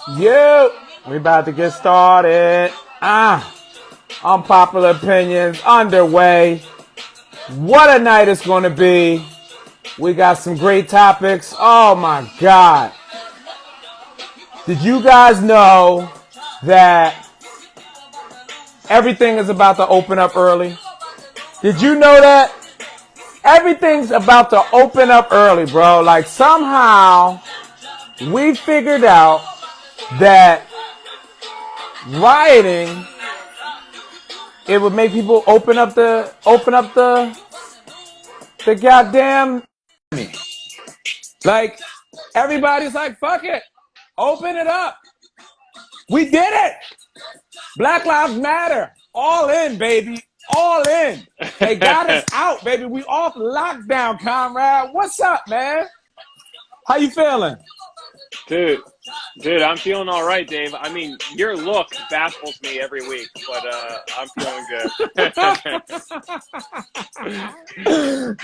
Yep, we about to get started. Unpopular opinions underway. What a night it's going to be. We got some great topics. Oh my God. Did you guys know that everything is about to open up early? Did you know that? Everything's about to open up early, bro. Like somehow we figured out that rioting, it would make people open up the goddamn. Like everybody's like, fuck it, open it up. We did it. Black Lives Matter. All in, baby. All in. They got us out, baby. We off lockdown, comrade. What's up, man? How you feeling? Dude, I'm feeling all right, Dave. I mean, your look baffles me every week, but I'm feeling good.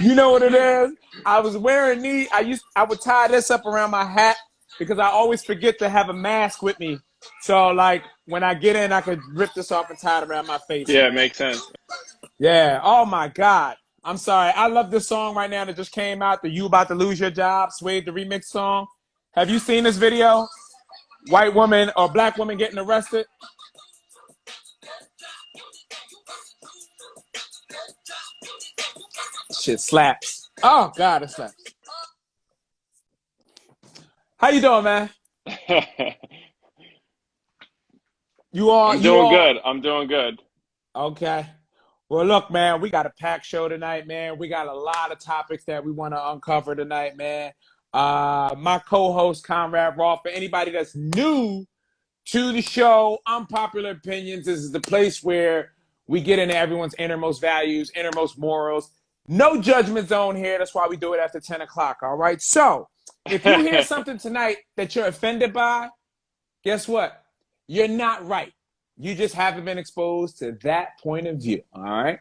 You know what it is? I was wearing these. I would tie this up around my hat because I always forget to have a mask with me. So, like, when I get in, I could rip this off and tie it around my face. Yeah, it makes sense. Yeah. Oh, my God. I'm sorry. I love this song right now that just came out, the You About to Lose Your Job, Suede, the remix song. Have you seen this video? White woman or black woman getting arrested? Shit slaps. Oh, God, it slaps. How you doing, man? I'm doing good. I'm doing good. Okay. Well, look, man, we got a packed show tonight, man. We got a lot of topics that we want to uncover tonight, man. My co-host, Conrad Roth, for anybody that's new to the show, Unpopular Opinions, this is the place where we get into everyone's innermost values, innermost morals. No judgment zone here. That's why we do it after 10 o'clock, all right? So, if you hear something tonight that you're offended by, guess what? You're not right. You just haven't been exposed to that point of view, all right?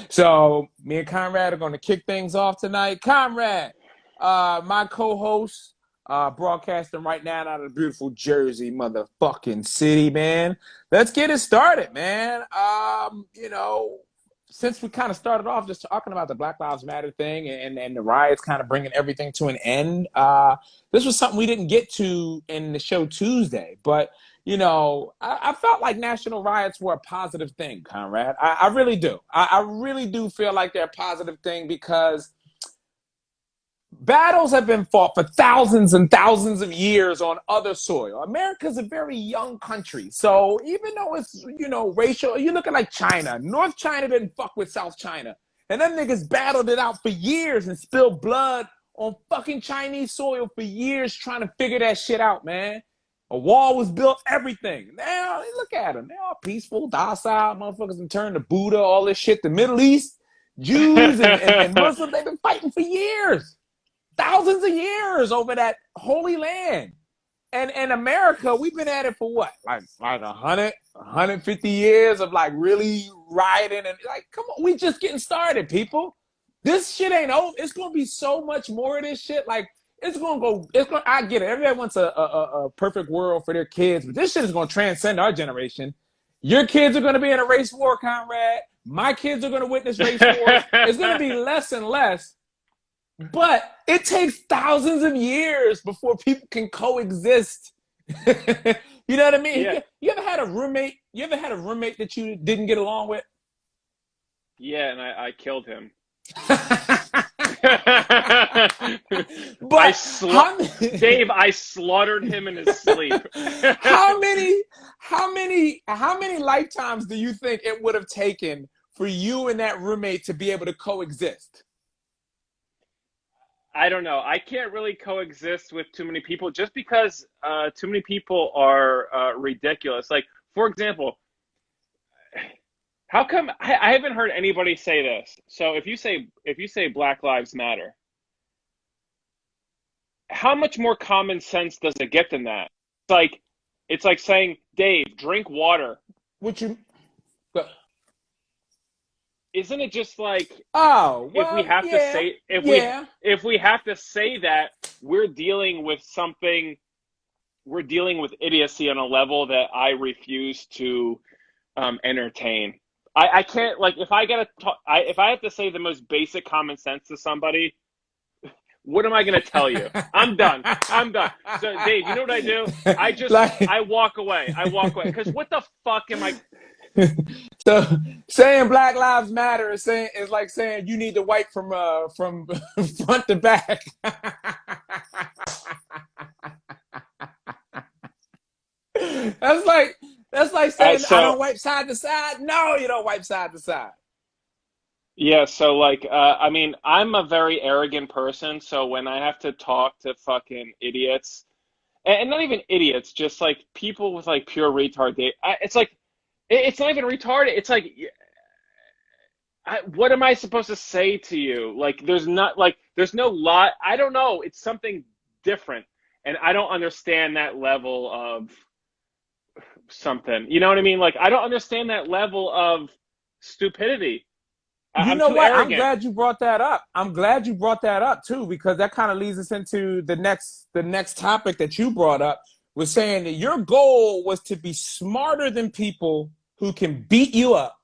So, me and Conrad are going to kick things off tonight. Conrad, my co-host, broadcasting right now out of the beautiful Jersey motherfucking city, man. Let's get it started, man. Since we kind of started off just talking about the Black Lives Matter thing and the riots kind of bringing everything to an end, this was something we didn't get to in the show Tuesday, but I felt like national riots were a positive thing, Conrad. I really do. I really do feel like they're a positive thing because battles have been fought for thousands and thousands of years on other soil. America's a very young country. So even though it's, racial, you look at like China. North China didn't fuck with South China. And them niggas battled it out for years and spilled blood on fucking Chinese soil for years trying to figure that shit out, man. A wall was built, everything. Now, look at them. They're all peaceful, docile motherfuckers and turn to Buddha, all this shit. The Middle East, Jews and Muslims, they've been fighting for years. Thousands of years over that holy land. And America, we've been at it for what? Like 150 years of like really rioting and like, come on, we just getting started, people. This shit ain't over. It's gonna be so much more of this shit. Like, I get it. Everybody wants a perfect world for their kids, but this shit is gonna transcend our generation. Your kids are gonna be in a race war, Conrad. My kids are gonna witness race wars. It's gonna be less and less. But it takes thousands of years before people can coexist. You know what I mean? Yeah. You ever had a roommate? You ever had a roommate that you didn't get along with? Yeah, and I killed him. But Dave, I slaughtered him in his sleep. How many lifetimes do you think it would have taken for you and that roommate to be able to coexist? I don't know. I can't really coexist with too many people just because too many people are ridiculous. Like, for example, how come I haven't heard anybody say this? So if you say Black Lives Matter, how much more common sense does it get than that? It's like saying, Dave, drink water. Isn't it just like, if we have to say that, we're dealing with something we're dealing with idiocy on a level that I refuse to entertain. I can't, like, if I gotta talk, if I have to say the most basic common sense to somebody, what am I gonna tell you? I'm done. I'm done. So Dave, you know what I do? Like, I walk away. I walk away because what the fuck am I? so saying Black Lives Matter is like saying you need to wipe from front to back. That's like saying I So don't wipe side to side. No, you don't wipe side to side. yeah, so like, I mean, I'm a very arrogant person, so when I have to talk to fucking idiots, and not even idiots, just like people with like pure retard, it's like, it's not even retarded. It's like, what am I supposed to say to you? Like, there's no lot. I don't know. It's something different, and I don't understand that level of something. You know what I mean? Like, I don't understand that level of stupidity. You I'm know too what? I'm arrogant. glad you brought that up. I'm glad you brought that up too, because that kind of leads us into the next topic that you brought up, was saying that your goal was to be smarter than people who can beat you up,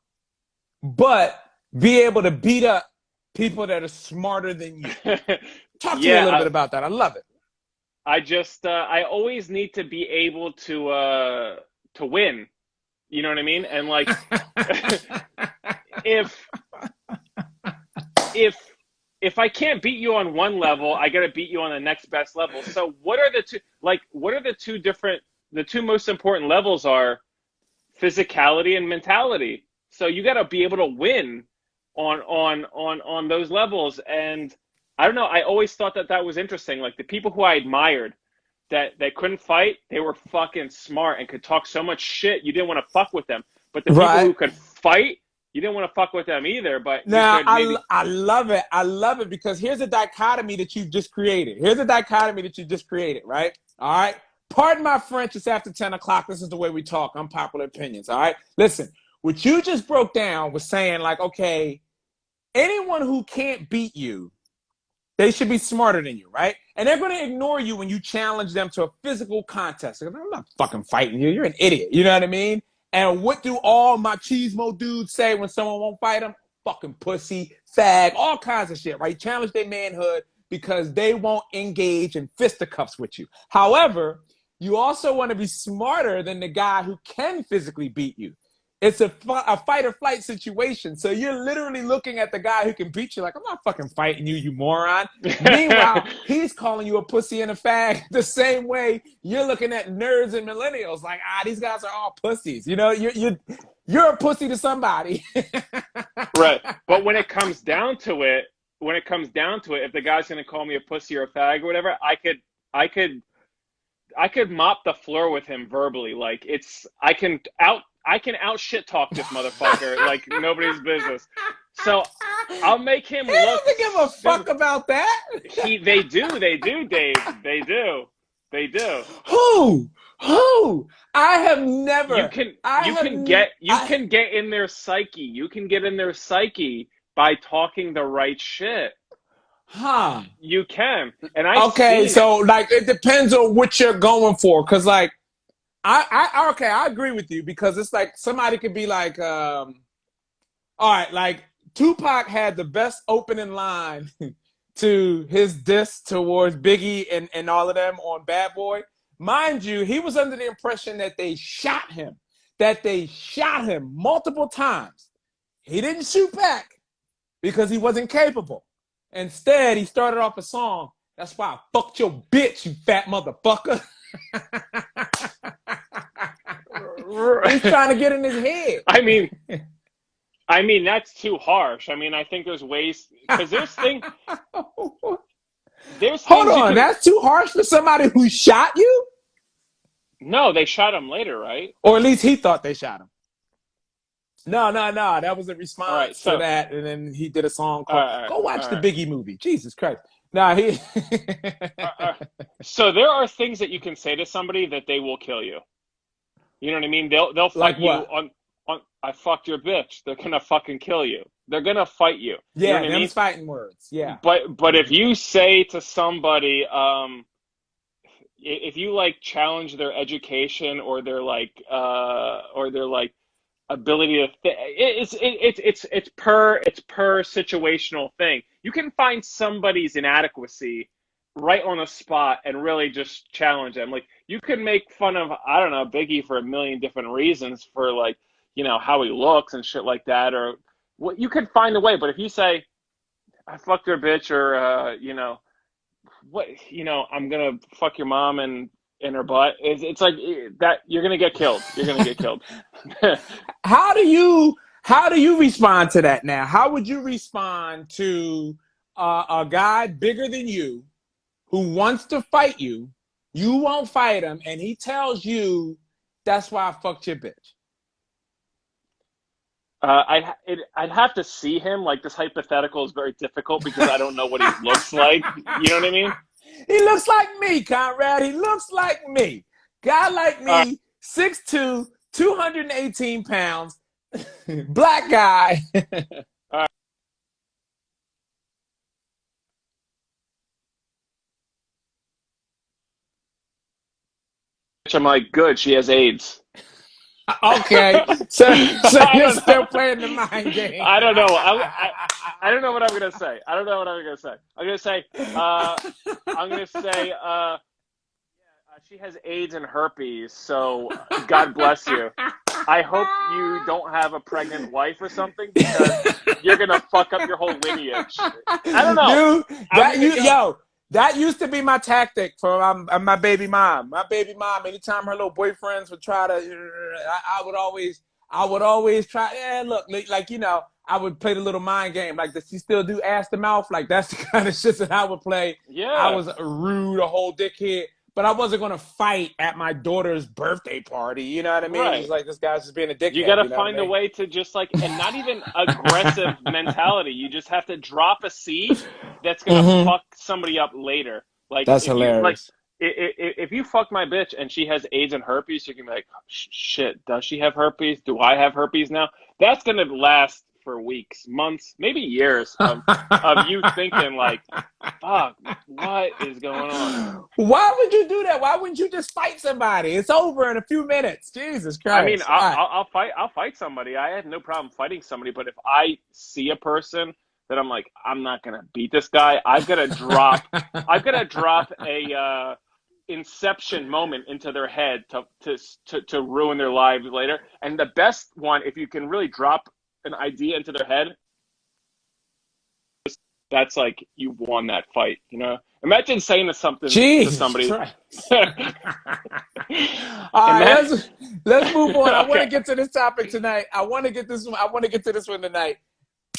but be able to beat up people that are smarter than you. Talk to me a little Yeah, bit about that. I love it. I always need to be able to win. You know what I mean? And like, if if if I can't beat you on one level, I got to beat you on the next best level. So what are the two different, the two most important levels are physicality and mentality. So you got to be able to win on those levels. And I don't know, I always thought that was interesting. Like the people who I admired that couldn't fight, they were fucking smart and could talk so much shit you didn't want to fuck with them. But the people Right. who could fight, you didn't want to fuck with them either, but you Now, could maybe. I love it. I love it because here's a dichotomy that you've just created. Right? All right. Pardon my French. It's after 10 o'clock. This is the way we talk. Unpopular opinions. All right. Listen, what you just broke down was saying, like, okay, anyone who can't beat you, they should be smarter than you, right? And they're going to ignore you when you challenge them to a physical contest. I'm not fucking fighting you. You're an idiot. You know what I mean? And what do all machismo dudes say when someone won't fight them? Fucking pussy, fag, all kinds of shit, right? Challenge their manhood because they won't engage in fisticuffs with you. However, you also want to be smarter than the guy who can physically beat you. It's a fight or flight situation. So you're literally looking at the guy who can beat you like, I'm not fucking fighting you, you moron. Meanwhile, he's calling you a pussy and a fag the same way you're looking at nerds and millennials like, these guys are all pussies. You know, you're a pussy to somebody. Right. But when it comes down to it, if the guy's going to call me a pussy or a fag or whatever, I could mop the floor with him verbally. Like I can out shit talk this motherfucker like nobody's business. So I'll make him He look doesn't give a fuck stupid. about that. They do, Dave. They do. Who? Who? I have You never. can I you have. can get you I, can get in their psyche. You can get in their psyche by talking the right shit. huh. You can. And I've Okay, seen it. so like it depends on what you're going for, because like okay, I agree with you because it's like somebody could be like, all right, like Tupac had the best opening line to his diss towards Biggie and all of them on Bad Boy. Mind you, he was under the impression that they shot him, multiple times. He didn't shoot back because he wasn't capable. Instead, he started off a song. That's why I fucked your bitch, you fat motherfucker. He's trying to get in his head. I mean, that's too harsh. I mean, I think there's ways because there's Hold things you on, can. that's too harsh for somebody who shot you? No, they shot him later, right? Or at least he thought they shot him. No. That was a All right, response to so that. And then he did a song all called right, Go Watch all the right. Biggie Movie. Jesus Christ. Nah, he. So there are things that you can say to somebody that they will kill you. You know what I mean? They'll Like fight you what? on I fucked your bitch. They're gonna fucking kill you. They're gonna fight you. You know Yeah, what I them's mean? fighting words. Yeah. But if you say to somebody, if you like challenge their education or their like ability to it's per situational thing. You can find somebody's inadequacy right on the spot and really just challenge them. Like you can make fun of, I don't know, Biggie for a million different reasons, for like, you know, how he looks and shit like that, or what, you can find a way. But if you say I fucked her bitch, or you know, what, you know, I'm gonna fuck your mom and in her butt, it's like that, you're gonna get killed. You're gonna get killed. How do you respond to that now? How would you respond to a guy bigger than you who wants to fight you? You won't fight him, and he tells you, "That's why I fucked your bitch." I'd have to see him. Like, this hypothetical is very difficult because I don't know what he looks like. You know what I mean? He looks like me, Conrad. He looks like me. Guy like Uh, me, 6'2", 218 pounds, black guy. uh, I'm like, good. She has AIDS. Okay, so I you're don't still know. playing the mind game. I don't know. I don't know what I'm gonna say. I don't know what I'm gonna say. I'm gonna say. I'm gonna say. She has AIDS and herpes. So God bless you. I hope you don't have a pregnant wife or something, because you're gonna fuck up your whole lineage. I don't know. Dude, I'm gonna go. that used to be my tactic for my baby mom. My baby mom, anytime her little boyfriends would try to, I would always try. Yeah, look, like, you know, I would play the little mind game. Like, does she still do ass to mouth? Like, that's the kind of shit that I would play. I Yeah. was a rude, a whole dickhead. But I wasn't gonna fight at my daughter's birthday party. You know what I mean? It was Right. like, this guy's just being a You dickhead. got to You know what I find a mean? way to just like, and not even aggressive mentality. You just have to drop a seed that's gonna Mm-hmm. fuck somebody up later. Like That's if you like, hilarious. if you fuck my bitch and she has AIDS and herpes, you can be like, shit, does she have herpes? Do I have herpes now? That's gonna last for weeks, months, maybe years of you thinking like, fuck, what is going on? Why would you do that? Why wouldn't you just fight somebody? It's over in a few minutes. Jesus I mean, Christ. All right. I'll fight somebody. I have no problem fighting somebody. But if I see a person that I'm like, I'm not gonna beat this guy, I've got to drop a inception moment into their head to ruin their lives later. And the best one, if you can really drop an idea into their head, that's like you've won that fight. You know, imagine saying something to Jesus somebody. Christ. All right, Ima- let's move on. I want to okay. get to this topic tonight. I want to get to this one tonight.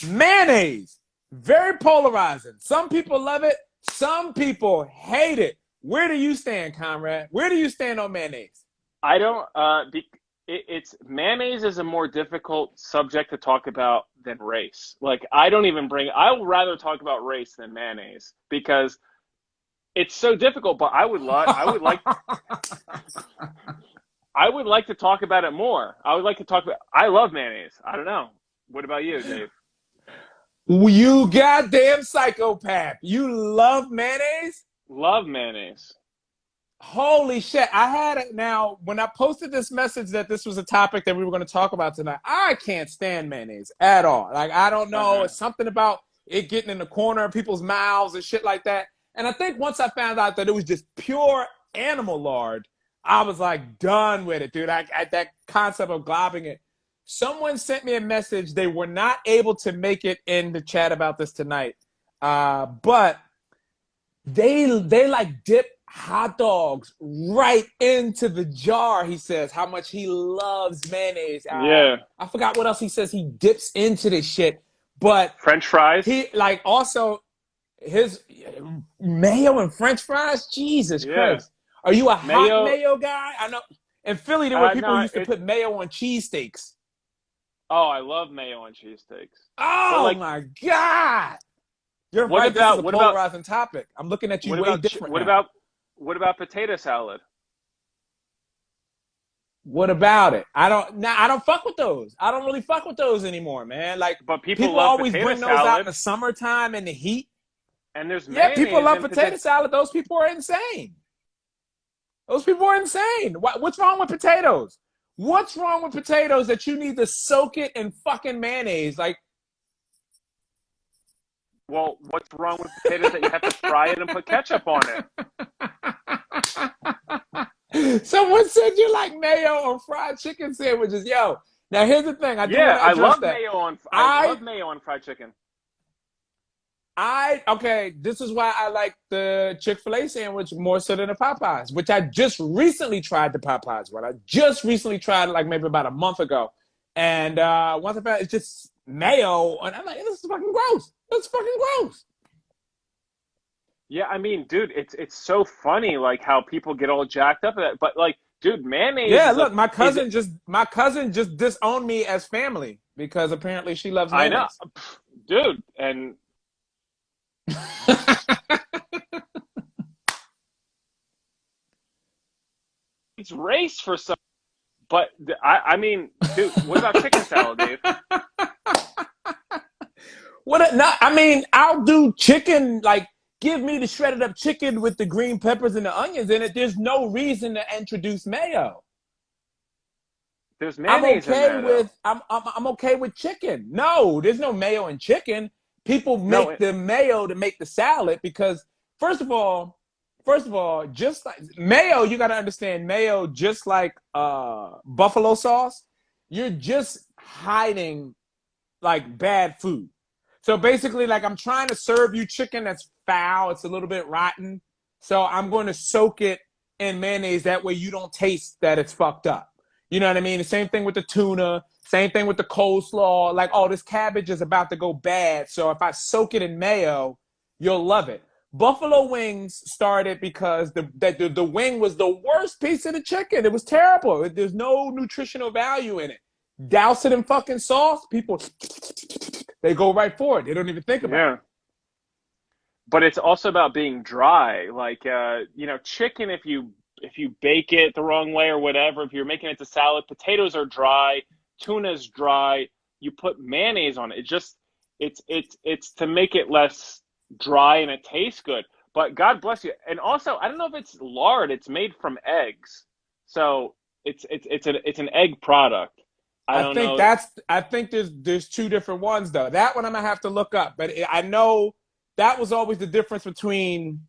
Mayonnaise. Very polarizing. Some people love it, some people hate it. Where do you stand, Conrad? Where do you stand on mayonnaise? I don't. It's mayonnaise is a more difficult subject to talk about than race. Like I don't even bring. I would rather talk about race than mayonnaise because it's so difficult. But I would like to talk about it more. I would like to talk about. I love mayonnaise. I don't know. What about you, Dave? You goddamn psychopath. You love mayonnaise? Love mayonnaise. Holy shit. I had it now. When I posted this message that this was a topic that we were going to talk about tonight, I can't stand mayonnaise at all. Like, I don't Uh know. huh. It's something about it getting in the corner of people's mouths and shit like that. And I think once I found out that it was just pure animal lard, I was like done with it, dude. That concept of globbing it. Someone sent me a message. They were not able to make it in the chat about this tonight. But they like dip hot dogs right into the jar. He says how much he loves mayonnaise. Yeah. I forgot what else he says he dips into this shit, but French fries. he like also his mayo and French fries. Jesus Yeah. Christ, are you a hot Mayo. mayo guy? I know in Philly there were people who No. used to put mayo on cheesesteaks. Oh, I love mayo on cheesesteaks. But Oh like, my God, you're what right. This is about a what about polarizing topic. I'm looking at you what way about different now. what about potato salad? What about it? I don't fuck with those. I don't really fuck with those anymore, man. Like But people people love always potato bring those out in salad, the summertime in the heat. and there's Yeah, people mayonnaise love in potato potato. salad. Those people are insane. Those people are insane. What's wrong with potatoes? What's wrong with potatoes that you need to soak it in fucking mayonnaise? Like, Well, what's wrong with potatoes that you have to fry it and put ketchup on it? Someone said you like mayo on fried chicken sandwiches. Yo, now here's the thing. I do Yeah, want to address that. I love mayo on fried chicken. Okay, this is why I like the Chick-fil-A sandwich more so than the Popeyes, which I just recently tried the Popeyes one. I just recently tried it like maybe about a month ago. And once I found it's just mayo, and I'm like, this is fucking gross. It's fucking gross. Yeah, I mean, dude, it's so funny like how people get all jacked up at that. But like, dude, mayonnaise. Yeah, look, my cousin just disowned me as family because apparently she loves mayonnaise. I know, dude, and it's race for some. But I mean, dude, what about chicken salad, Dave? I mean, I'll do chicken, like, give me the shredded up chicken with the green peppers and the onions in it. There's no reason to introduce mayo. There's mayonnaise in there, I'm okay with chicken. No, there's no mayo in chicken. People make the mayo to make the salad because first of all, just like mayo, you got to understand mayo, just like buffalo sauce, you're just hiding like bad food. So basically, like, I'm trying to serve you chicken that's foul. It's a little bit rotten. So I'm going to soak it in mayonnaise. That way you don't taste that it's fucked up. You know what I mean? The same thing with the tuna. Same thing with the coleslaw. Like, oh, this cabbage is about to go bad. So if I soak it in mayo, you'll love it. Buffalo wings started because the wing was the worst piece of the chicken. It was terrible. There's no nutritional value in it. Douse it in fucking sauce. People, they go right for it. They don't even think about it. But it's also about being dry. Like, chicken, if you bake it the wrong way or whatever, if you're making it to salad, potatoes are dry, tuna's dry. You put mayonnaise on it. It's to make it less dry and it tastes good. But God bless you. And also, I don't know if it's lard. It's made from eggs, so it's an egg product. I think there's two different ones though. That one I'm gonna have to look up, but I know that was always the difference between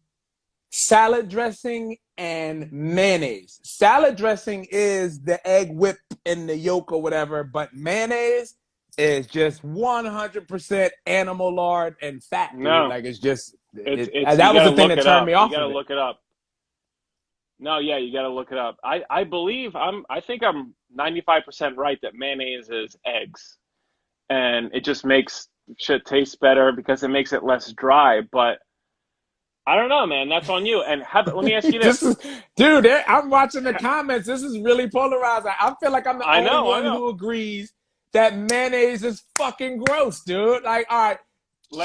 salad dressing and mayonnaise. Salad dressing is the egg whip in the yolk or whatever, but mayonnaise is just 100% animal lard and fat. Dude. No, like it's just that was the thing that turned me off. You gotta look it up. No, yeah, you gotta look it up. I believe I think I'm 95% right that mayonnaise is eggs, and it just makes shit taste better because it makes it less dry. But I don't know, man. That's on you. And let me ask you this. Dude, I'm watching the comments. This is really polarizing. I feel like I'm the only one who agrees that mayonnaise is fucking gross, dude. Like, all right,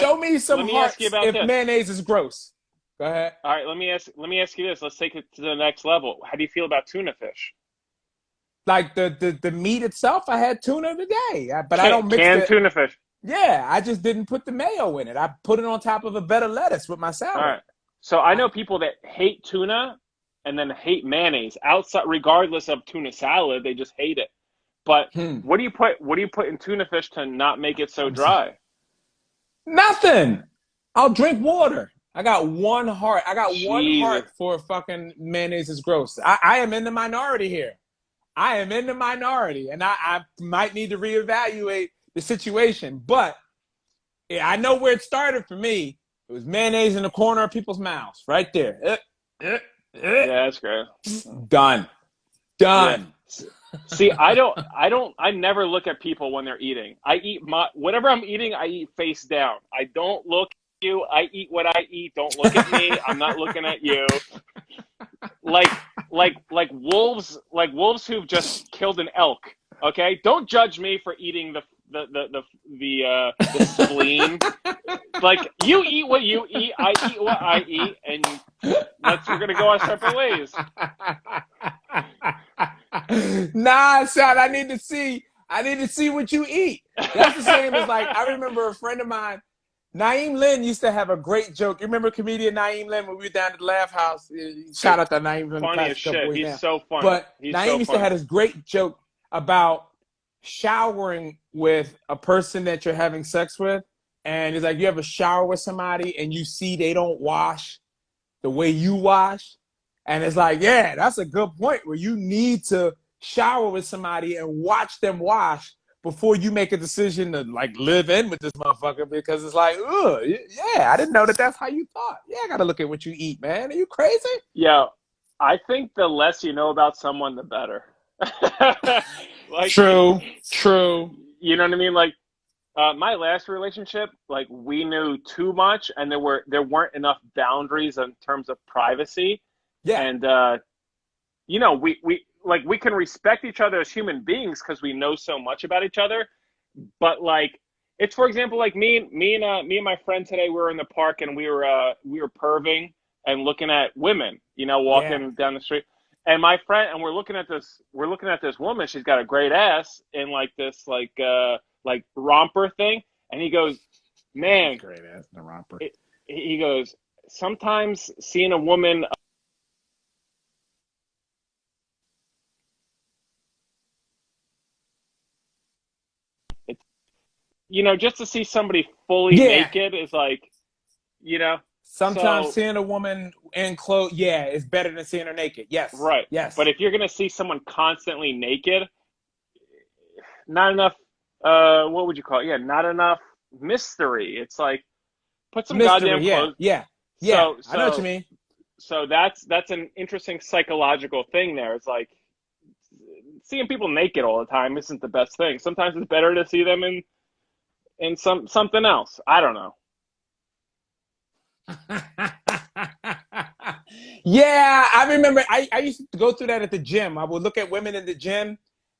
show me some hearts if mayonnaise is gross. Go ahead. All right, let me ask you this. Let's take it to the next level. How do you feel about tuna fish? Like the meat itself, I had tuna today, but I don't mix canned tuna fish. Yeah, I just didn't put the mayo in it. I put it on top of a bed of lettuce with my salad. All right. So I know people that hate tuna and then hate mayonnaise outside, regardless of tuna salad. They just hate it. But what do you put in tuna fish to not make it so dry? Nothing. I'll drink water. I got one heart. One heart for fucking mayonnaise is gross. I am in the minority here. I am in the minority, and I might need to reevaluate the situation. But I know where it started for me. It was mayonnaise in the corner of people's mouths, right there. Yeah, that's great. Done. Yeah. See, I never look at people when they're eating. I eat whatever I'm eating, I eat face down. I don't look at you. I eat what I eat. Don't look at me. I'm not looking at you. Like wolves who've just killed an elk. Okay, don't judge me for eating the spleen. Like, you eat what you eat, I eat what I eat, and we're gonna go our separate ways. Nah, son, I need to see what you eat. That's the same as, like, I remember a friend of mine Naeem Lynn used to have a great joke. You remember comedian Naeem Lynn when we were down at the Laugh House? Shout out to Naeem from the Funny as Classic Cup shit. Boys He's now. so funny. But He's Naeem so used to funny. have this great joke about showering with a person that you're having sex with. And it's like you ever shower with somebody and you see they don't wash the way you wash. And it's like, yeah, that's a good point where you need to shower with somebody and watch them wash before you make a decision to like live in with this motherfucker, because it's like, ugh, yeah, I didn't know that that's how you thought. Yeah, I got to look at what you eat, man. Are you crazy? Yeah, I think the less you know about someone, the better. Like, True, true. you know what I mean? Like, my last relationship, like we knew too much, and there weren't enough boundaries in terms of privacy. Yeah. And we can respect each other as human beings because we know so much about each other. But like, it's for example, like me and my friend today, we were in the park and we were perving and looking at women, Yeah. walking down the street. And my friend, and we're looking at this woman. She's got a great ass in like this like romper thing, and he goes, "Man," Great ass in the romper. he goes, "Sometimes seeing a woman." Just to see somebody fully Yeah. naked is like, Sometimes so seeing a woman in clothes, yeah, is better than seeing her naked. Yes. right. But Yes. if you're gonna see someone constantly naked, not enough. What would you call it? Yeah, not enough mystery. It's like put some goddamn Mystery. Yeah. clothes. Yeah. Yeah. So I know what you so mean. so that's an interesting psychological thing there. It's like seeing people naked all the time isn't the best thing. Sometimes it's better to see them in something else. I don't know. Yeah, I remember I used to go through that at the gym. I would look at women in the gym,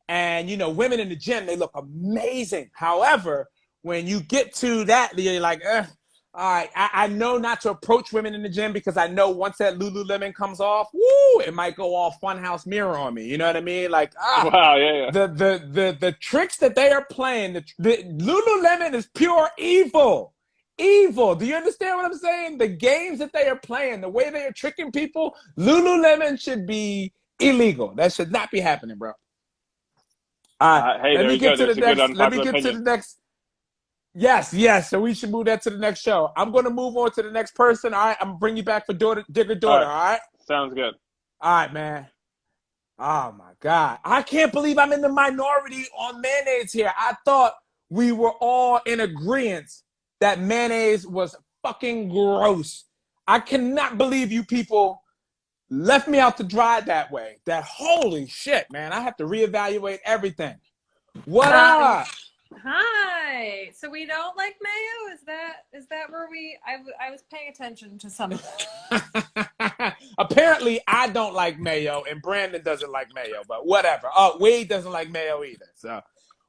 and women in the gym, they look amazing. However, when you get to that, you're like, all right, I know not to approach women in the gym because I know once that Lululemon comes off, woo, it might go all funhouse mirror on me. You know what I mean? Like, Wow, yeah, the tricks that they are playing, the Lululemon is pure evil. Evil. Do you understand what I'm saying? The games that they are playing, the way they are tricking people, Lululemon should be illegal. That should not be happening, bro. All right, Hey, let there me you get go. to the There's a good next. Let me unpopular get to the opinion. next. Yes, yes. So we should move that to the next show. I'm going to move on to the next person. All right, I'm gonna bring you back for Digger All Daughter. right, All right, sounds good. all right, man. Oh my God, I can't believe I'm in the minority on mayonnaise here. I thought we were all in agreement that mayonnaise was fucking gross. I cannot believe you people left me out to dry that way. That holy shit, man. I have to reevaluate everything. What Um, up? Hi. So we don't like mayo? Is that where I was paying attention to some. Apparently, I don't like mayo, and Brandon doesn't like mayo, but whatever. Oh, Wade doesn't like mayo either. So,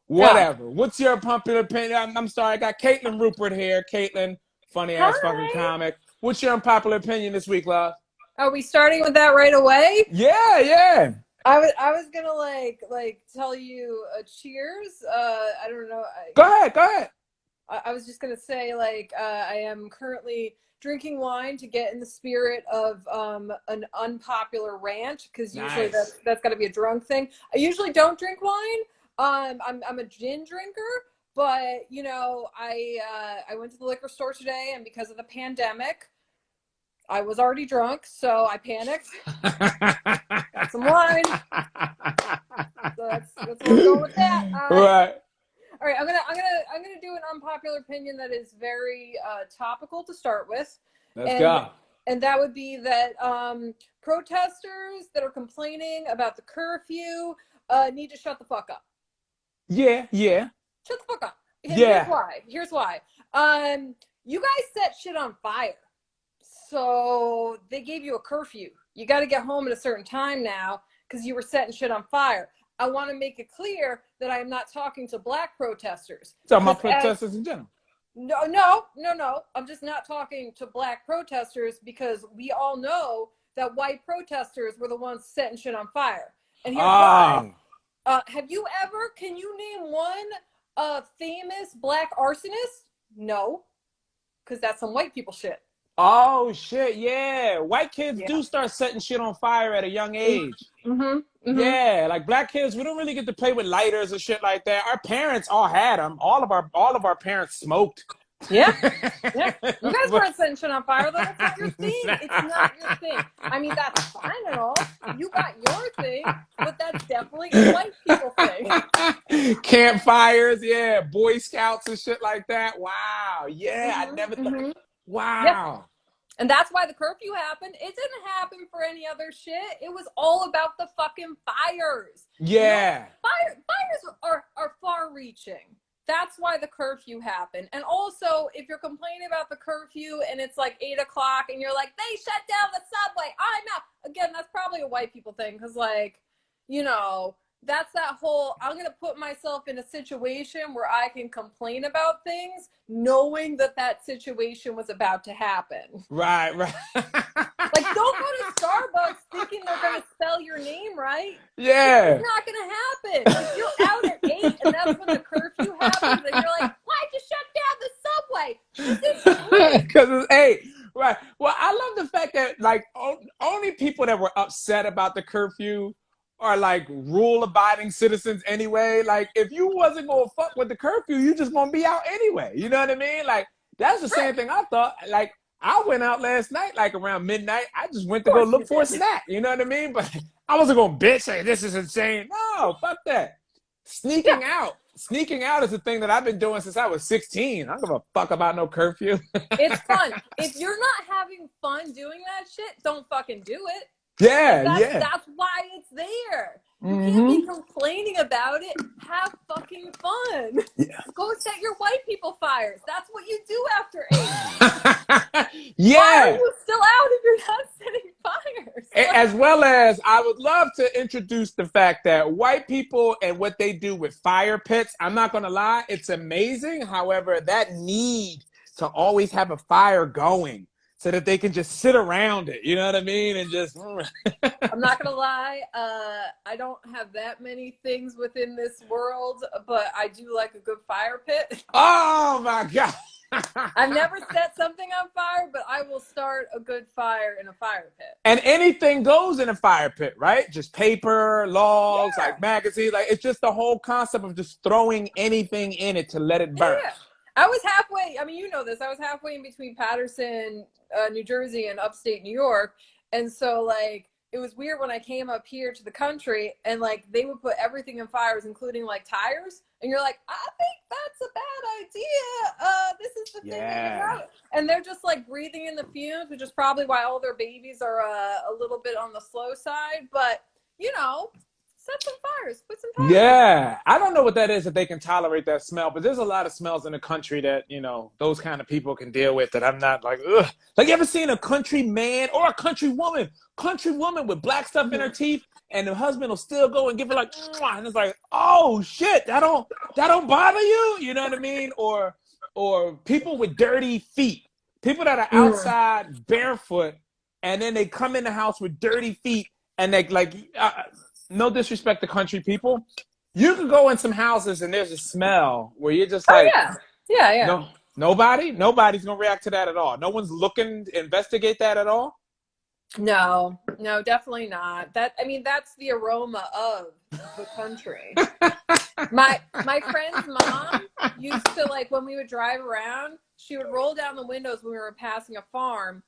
Yeah. whatever. What's your popular opinion? I'm sorry, I got Caitlin Rupert here. Caitlin, funny ass fucking Hi. comic. What's your unpopular opinion this week, love? Are we starting with that right away? Yeah, yeah. I was gonna like tell you a cheers. I don't know. Go ahead, go ahead. I was just gonna say I am currently drinking wine to get in the spirit of an unpopular rant, because usually Nice. that's got to be a drunk thing. I usually don't drink wine. I'm a gin drinker, but I went to the liquor store today, and because of the pandemic, I was already drunk, so I panicked. Got some wine. So that's where we're going with that. Right. All right, I'm gonna do an unpopular opinion that is very topical to start with, Let's and go. and that would be that protesters that are complaining about the curfew need to shut the fuck up. Yeah, yeah. Shut the fuck up. Yeah. Here's why. You guys set shit on fire, so they gave you a curfew. You got to get home at a certain time now because you were setting shit on fire. I want to make it clear that I am not talking to black protesters. So my protesters in general. No. I'm just not talking to black protesters, because we all know that white protesters were the ones setting shit on fire. And here's why. Can you name one famous black arsonist? No. because that's some white people shit. Oh shit, yeah. White kids Yeah. do start setting shit on fire at a young age. Yeah, like black kids, we don't really get to play with lighters and shit like that. Our parents all had them. All of our parents smoked. Yeah. Yeah. You guys But- weren't setting shit on fire, though. That's not your thing. It's not your thing. I mean, that's fine and all. You got your thing, but that's definitely a white people thing. Campfires, yeah, Boy Scouts and shit like that. Wow, yeah, I never thought. Wow. Yeah. And that's why the curfew happened. It didn't happen for any other shit. It was all about the fucking fires. Yeah. You know, fires are far-reaching. That's why the curfew happened. And also, if you're complaining about the curfew and it's like 8 o'clock and you're like, they shut down the subway, I'm out. Again, that's probably a white people thing because, like, you know, that's that whole, I'm going to put myself in a situation where I can complain about things knowing that that situation was about to happen. Right. Like, don't go to Starbucks thinking they're going to spell your name right. Yeah. It's not going to happen. If you're out at 8 and that's when the curfew happens and you're like, why'd you shut down the subway? This is great. Because it's 8. Right. Well, I love the fact that, like, only people that were upset about the curfew are like rule-abiding citizens anyway. Like, if you wasn't gonna fuck with the curfew, you just gonna be out anyway. You know what I mean? Like, that's the same thing I thought. Like, I went out last night, like around midnight. I just went to go look for a snack. You know what I mean? But I wasn't gonna bitch, say this is insane. No, fuck that. Sneaking out is a thing that I've been doing since I was 16. I don't give a fuck about no curfew. It's fun. If you're not having fun doing that shit, don't fucking do it. Yeah, That's why it's there. You can't be complaining about it. Have fucking fun. Yeah. Go set your white people fires. That's what you do after 8. Yeah. Why are you still out if you're not setting fires? As well as, I would love to introduce the fact that white people and what they do with fire pits, I'm not going to lie, it's amazing. However, that need to always have a fire going so that they can just sit around it, you know what I mean? And just... I'm not going to lie. I don't have that many things within this world, but I do like a good fire pit. Oh, my God. I've never set something on fire, but I will start a good fire in a fire pit. And anything goes in a fire pit, right? Just paper, logs, like magazines. Like, it's just the whole concept of just throwing anything in it to let it burn. Yeah. I was halfway, I mean, you know this, I was halfway in between Paterson, New Jersey and upstate New York. And so, like, it was weird when I came up here to the country and, like, they would put everything in fires, including, like, tires. And you're like, I think that's a bad idea. This is the thing about it. And they're just, like, breathing in the fumes, which is probably why all their babies are a little bit on the slow side. But, you know, set some fires, put some fires. Yeah, I don't know what that is if they can tolerate that smell, but there's a lot of smells in the country that, you know, those kind of people can deal with that I'm not like, ugh. Like, you ever seen a country man or a country woman with black stuff in her teeth, and the husband will still go and give her like, mwah, and it's like, oh shit, that don't bother you? You know what I mean? Or people with dirty feet, people that are outside barefoot, and then they come in the house with dirty feet, and they like. No disrespect to country people. You could go in some houses and there's a smell where you're just like, yeah. No, nobody's gonna react to that at all. No one's looking to investigate that at all. No, definitely not. That's the aroma of the country. My friend's mom used to, like, when we would drive around, she would roll down the windows when we were passing a farm.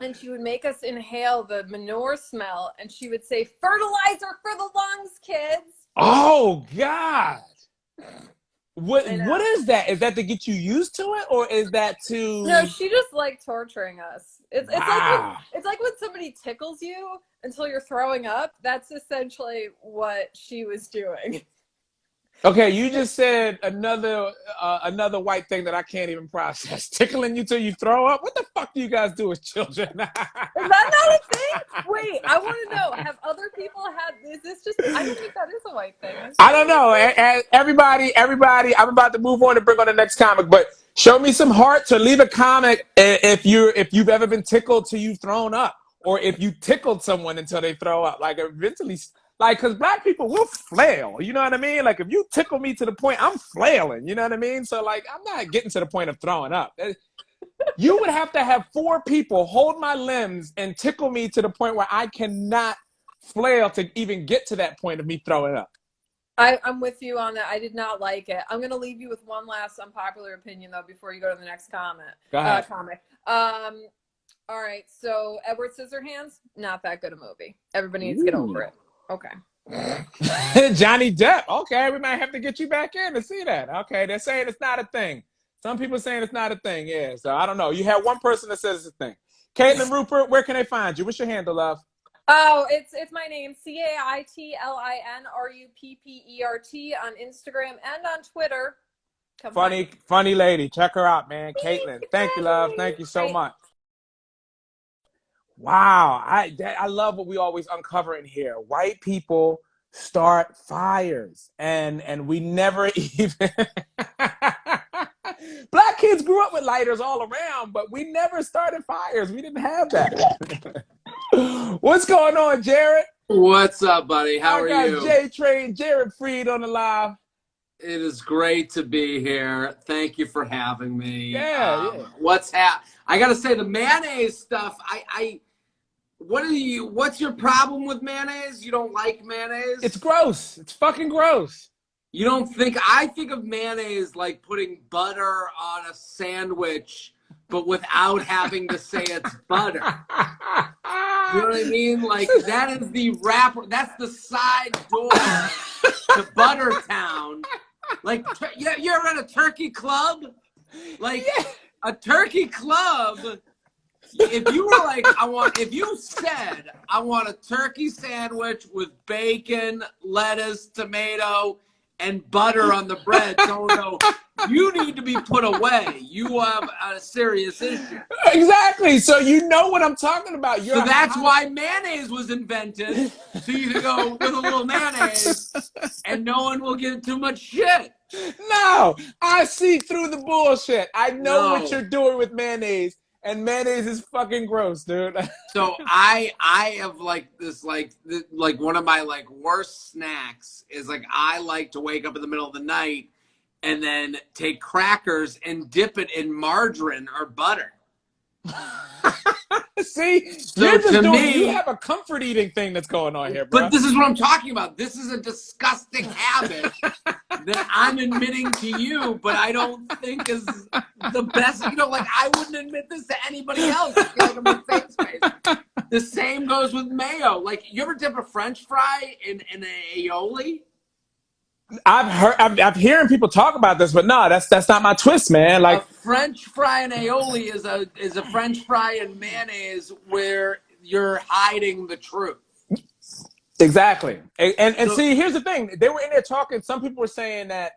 And she would make us inhale the manure smell, and she would say, "Fertilizer for the lungs, kids." Oh God! What is that? Is that to get you used to it, or is that to? No, she just liked torturing us. It's Wow. like when somebody tickles you until you're throwing up. That's essentially what she was doing. Okay, you just said another white thing that I can't even process. Tickling you till you throw up? What the fuck do you guys do as children? Is that not a thing? Wait, I want to know. Have other people had? Is this just? I don't think that is a white thing. I don't know. Everybody, I'm about to move on and bring on the next comic, but show me some hearts or leave a comment if you've ever been tickled till you've thrown up, or if you tickled someone until they throw up. Like, eventually. Like, because black people will flail, you know what I mean? Like, if you tickle me to the point, I'm flailing, you know what I mean? So, like, I'm not getting to the point of throwing up. You would have to have 4 people hold my limbs and tickle me to the point where I cannot flail to even get to that point of me throwing up. I'm with you on that. I did not like it. I'm gonna leave you with one last unpopular opinion though before you go to the next comment. Go ahead. Comic. All right. So Edward Scissorhands, not that good a movie. Everybody needs to get over it. Okay. Johnny Depp. Okay, we might have to get you back in to see that. Okay, they're saying it's not a thing. Some people saying it's not a thing. Yeah, so I don't know. You have one person that says it's a thing. Caitlin Rupert, where can they find you? What's your handle, love? Oh, it's my name, CAITLINRUPPERT on Instagram and on Twitter. Funny lady. Check her out, man. Caitlin. Thank you, love. Thank you so much. Wow, I love what we always uncover in here. White people start fires, and we never even. Black kids grew up with lighters all around, but we never started fires. We didn't have that. What's going on, Jared? What's up, buddy? How are you? I got J-Train, Jared Freed on the live. It is great to be here. Thank you for having me. Yeah. I gotta say the mayonnaise stuff. What's your problem with mayonnaise? You don't like mayonnaise? It's gross. It's fucking gross. You don't think? I think of mayonnaise like putting butter on a sandwich, but without having to say it's butter. You know what I mean? Like that is the wrapper. That's the side door to Buttertown. Like, you ever at a turkey club? Like a turkey club. If you were like, if you said, I want a turkey sandwich with bacon, lettuce, tomato, and butter on the bread, don't go, you need to be put away. You have a serious issue. Exactly. So you know what I'm talking about. So that's why mayonnaise was invented. So you can go with a little mayonnaise and no one will give too much shit. No, I see through the bullshit. I know what you're doing with mayonnaise. And mayonnaise is fucking gross, dude. So I have like one of my worst snacks is I like to wake up in the middle of the night and then take crackers and dip it in margarine or butter. See, so you have a comfort eating thing that's going on here, bro. But this is what I'm talking about. This is a disgusting habit that I'm admitting to you, but I don't think is the best. I wouldn't admit this to anybody else. I feel like I'm in safe space. The same goes with mayo. You ever dip a French fry in an aioli? I'm hearing people talk about this, but no, that's not my twist, man. A French fry and aioli is a French fry and mayonnaise where you're hiding the truth. Exactly. And see, here's the thing. They were in there talking. Some people were saying that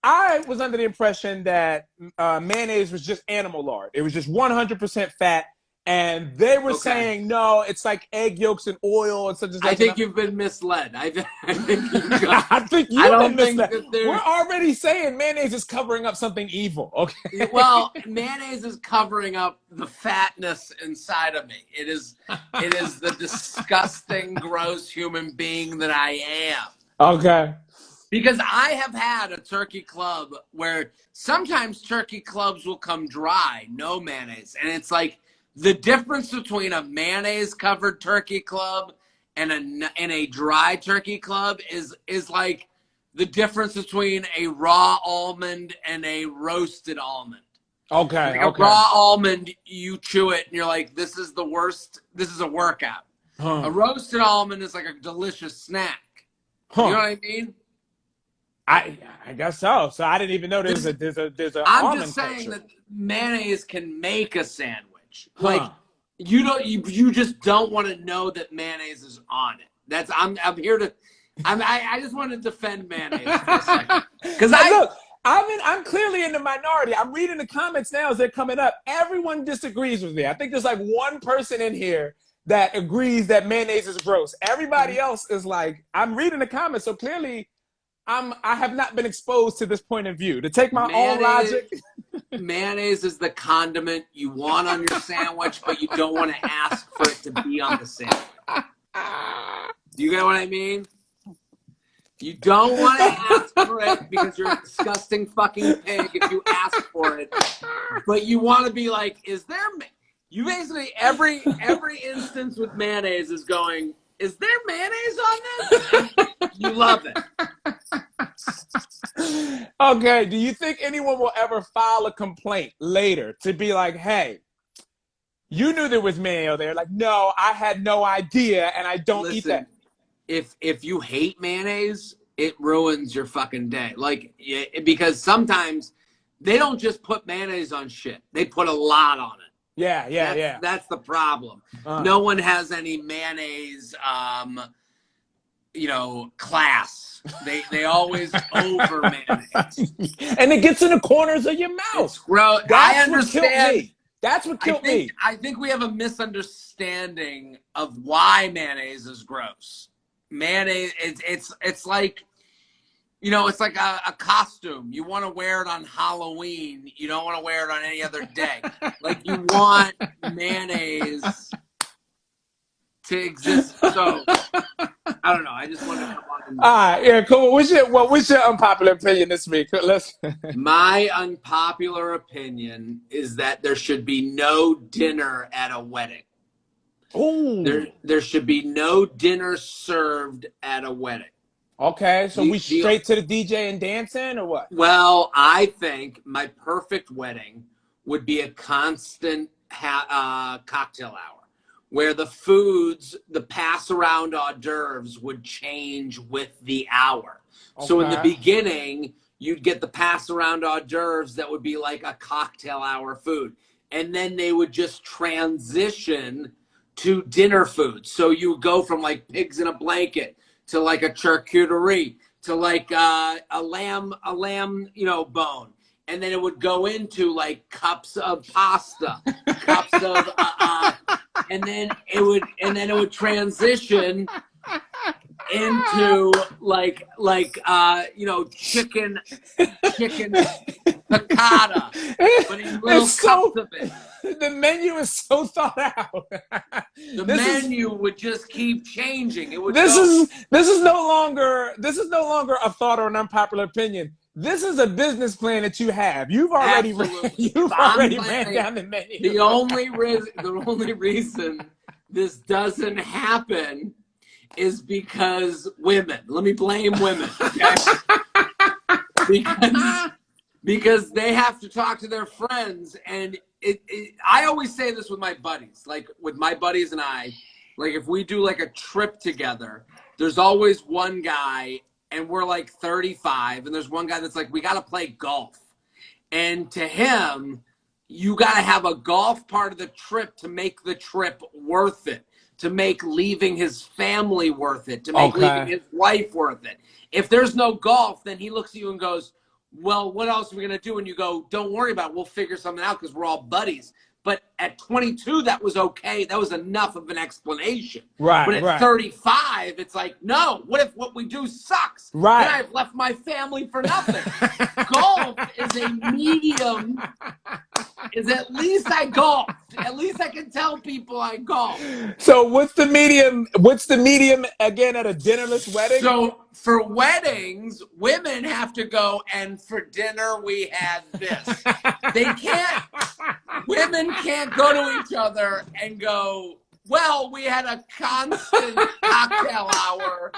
I was under the impression that mayonnaise was just animal lard. It was just 100% fat. And they were saying, no, it's like egg yolks and oil and such. I think you've been misled. I think you've been misled. We're already saying mayonnaise is covering up something evil. Okay. Well, mayonnaise is covering up the fatness inside of me. It is the disgusting, gross human being that I am. Okay. Because I have had a turkey club where sometimes turkey clubs will come dry, no mayonnaise, and it's like. The difference between a mayonnaise-covered turkey club and a dry turkey club is like the difference between a raw almond and a roasted almond. Okay. A raw almond, you chew it and you're like, this is the worst. This is a workout. A roasted almond is like a delicious snack. You know what I mean? I guess so. So I didn't even know there's an I'm just saying that mayonnaise can make a sandwich. You just don't want to know that mayonnaise is on it. I'm here to I just want to defend mayonnaise for a second. Because I'm clearly in the minority. I'm reading the comments now as they're coming up. Everyone disagrees with me. I think there's one person in here that agrees that mayonnaise is gross. Everybody else is I'm reading the comments, so clearly I have not been exposed to this point of view. To take my own logic. Mayonnaise is the condiment you want on your sandwich, but you don't want to ask for it to be on the sandwich. Do you get what I mean? You don't want to ask for it because you're a disgusting fucking pig if you ask for it. but you want to be like, is there? You basically every instance with mayonnaise is going, is there mayonnaise on this? You love it. Okay, do you think anyone will ever file a complaint later to be like, hey, you knew there was mayo there? Like, no, I had no idea, and I don't eat that. If you hate mayonnaise, it ruins your fucking day. Like, because sometimes they don't just put mayonnaise on shit. They put a lot on it. Yeah. That's the problem. No one has any mayonnaise, class. They always over mayonnaise. And it gets in the corners of your mouth. It's gross. I understand. That's what killed me. I think we have a misunderstanding of why mayonnaise is gross. Mayonnaise, it's like, it's like a costume. You want to wear it on Halloween. You don't want to wear it on any other day. Like, you want mayonnaise to exist. So, I don't know. I just want to come on. All right, yeah, cool. What's your unpopular opinion this week? My unpopular opinion is that there should be no dinner at a wedding. Oh. There should be no dinner served at a wedding. Okay, so we straight to the DJ and dancing, or what? Well, I think my perfect wedding would be a constant cocktail hour, where the foods, the pass-around hors d'oeuvres would change with the hour. Okay. So in the beginning, you'd get the pass-around hors d'oeuvres that would be like a cocktail hour food. And then they would just transition to dinner food. So you would go from like pigs in a blanket to like a charcuterie, to like a lamb, bone. And then it would go into like cups of pasta, cups of, and then it would transition into chicken piccata, but in little cups of it. The menu is so thought out. The menu would just keep changing. This is no longer a thought or an unpopular opinion. This is a business plan that you have. You've already ran down the menu. The only reason this doesn't happen is because women. Let me blame women. Okay? because they have to talk to their friends, and I always say this with my buddies. Like, with my buddies and I, like, if we do like a trip together, there's always one guy, and we're like 35, and there's one guy that's like, we got to play golf. And to him, you got to have a golf part of the trip to make the trip worth it, to make leaving his family worth it, to make leaving his wife worth it. If there's no golf, then he looks at you and goes, well, what else are we going to do? And you go, don't worry about it. We'll figure something out because we're all buddies. But at 22, that was okay. That was enough of an explanation. Right. But at 35, it's like, no, what if what we do sucks? Right. Then I've left my family for nothing. Golf is a medium. At least I golfed. At least I can tell people I golfed. So what's the medium? What's the medium again at a dinnerless wedding? So for weddings, women have to go, and for dinner we had this. They can't. Women can't go to each other and go, well, we had a constant cocktail hour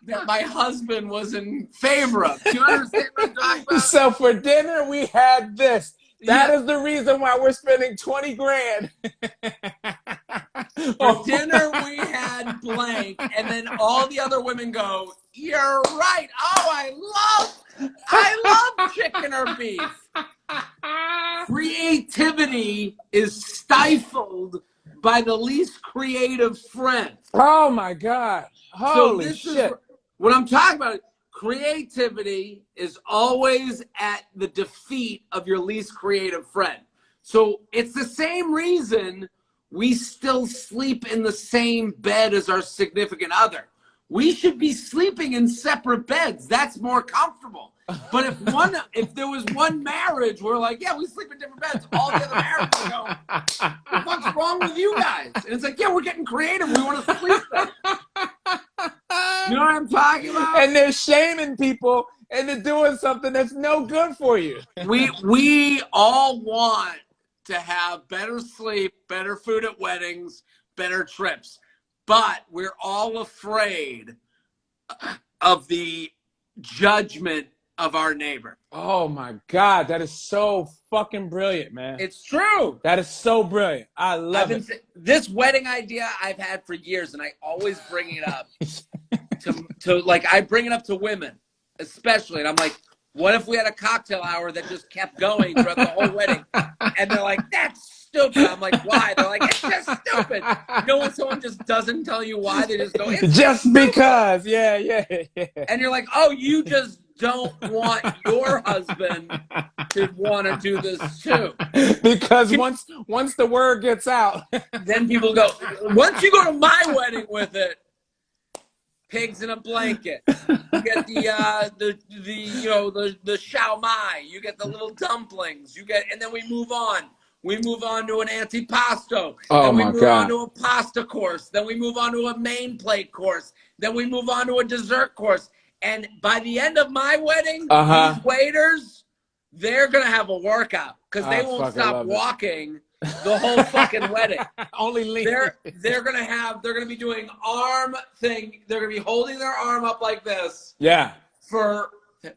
that my husband was in favor of. Do you understand what I'm talking about? So for dinner, we had this. That is the reason why we're spending 20 grand. For dinner, we had blank. And then all the other women go, you're right. Oh, I love chicken or beef. Creativity is stifled by the least creative friend. Oh my God. Holy shit. What I'm talking about. Creativity is always at the defeat of your least creative friend. So it's the same reason we still sleep in the same bed as our significant other. We should be sleeping in separate beds. That's more comfortable. But if there was one marriage where like, yeah, we sleep in different beds, all the other marriages would go, what the fuck's wrong with you guys? And it's like, yeah, we're getting creative. We want to sleep better. You know what I'm talking about? And they're shaming people into doing something that's no good for you. We all want to have better sleep, better food at weddings, better trips, but we're all afraid of the judgment of our neighbor. Oh my God, that is so fucking brilliant, man. It's true. That is so brilliant. I love it. This wedding idea I've had for years, and I always bring it up to like, I bring it up to women, especially, and I'm like, what if we had a cocktail hour that just kept going throughout the whole wedding? And they're like, that's stupid. I'm like, why? They're like, it's just stupid. You know when someone just doesn't tell you why, they just go, it's just because. Yeah. And you're like, oh, you just don't want your husband to want to do this too. Because once the word gets out, then people go, once you go to my wedding with it, pigs in a blanket. You get the shao mai. You get the little dumplings. And then we move on. We move on to an antipasto. Oh, then we my move God. on to a pasta course. Then we move on to a main plate course. Then we move on to a dessert course. And by the end of my wedding, these waiters, they're gonna have a workout because they won't stop walking the whole fucking wedding. Only lean. They're gonna be doing arm thing. They're gonna be holding their arm up like this. Yeah. For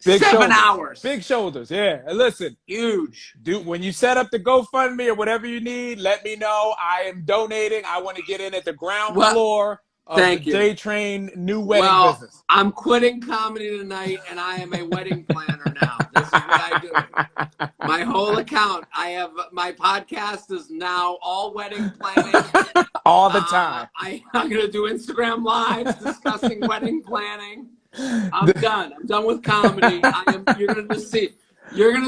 Big 7 shoulders. hours. Big shoulders. Yeah. And listen, huge. Dude, when you set up the GoFundMe or whatever you need, let me know. I am donating. I want to get in at the ground floor of the J-Train new wedding business. I'm quitting comedy tonight, and I am a wedding planner now. This is what I do. My whole account. My podcast is now all wedding planning. All the time. I'm going to do Instagram Lives discussing wedding planning. I'm done. I'm done with comedy. You're going to